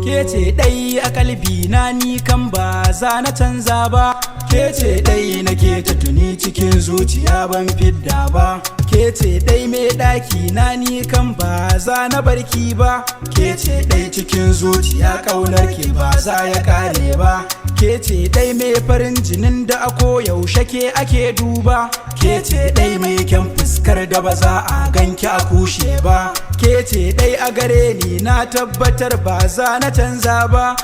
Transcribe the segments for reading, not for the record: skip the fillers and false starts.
Kece dai a kalbi na ni kan ba za na canza ba. Kece dai nake ta tuni cikin zuciya ban fidda ba. Kece dai mai daki na ni kan ba za na barki ba. Kece dai cikin zuciya kaunar ki ba za ya kare ba. Kece dai mai farin jinin da a koyaushe ke ake duba. Kece dai mai kyan fuskar da ba za a ganki a kushe ba. Kece dai a gare ni na tabbatar ba za na canza ba.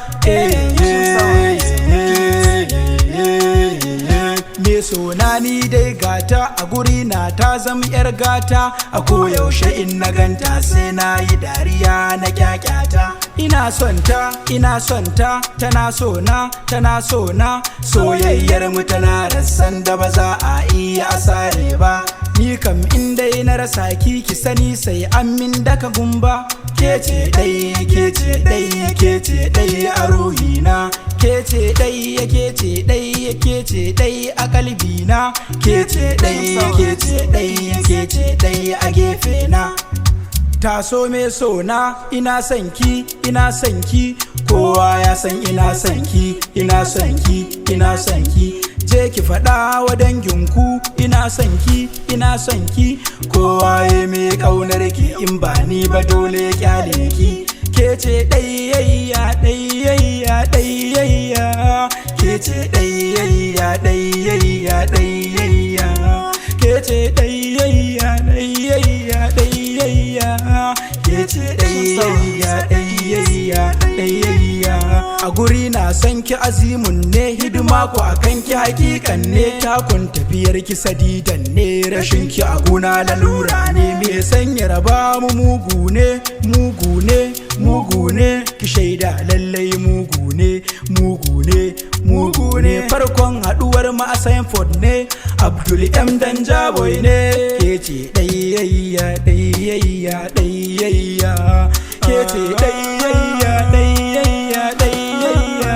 Me sona ni dai gata a guri na ta zama yar gata. A koyaushe in na ganta sai na yi dariya na kyakyata. Ina son ta, ina son ta, tana sona, tana sona. Soyayyar mu tana rassan da ba za a iya asare ba. Ni kam in dai na rasa ki sani sai an min daka gumba. Kece dai, kece dai, kece dai a ruhina. Kece dai, kece dai, kece dai a kalbina. Kece dai, kece dai, kece dai a gefe na. Taso me sona, ina son ki, ina son ki. Kowa ya san ina son ki, ina son ki, ina son ki. Je ki faɗa wa danginku ina son ki, ina son ki. Kowa ya mai ƙaunar ki in ba ni ba dole kyale ki. Kece ɗayayya ɗayayya ɗayayya. Kece ɗayayya ɗayayya ɗayayya. Kece ɗayayya ɗayayya ɗayayya. Kece ɗayayya ɗayayya ɗayayya. A guri na san ki azimun ne, hidima ku akan ki hakikan ne. Takun tafiyar ki sadidan ne, rashin ki a guna lalura ne. Me sanya raba mu mugu ne, mugu ne, mugu ne. Ki shaida lallai mugu ne, mugu ne, mugu ne. Farkon haduwar mu a Sainford ne, Abdul M Danja boy ne. Kece ɗayayya ɗayayya ɗayayya. Kece ɗayayya ɗayayya ɗayayya.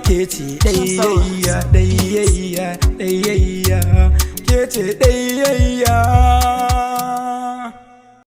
Kece ɗayayya ɗayayya ɗayayya. Kece ɗayayya.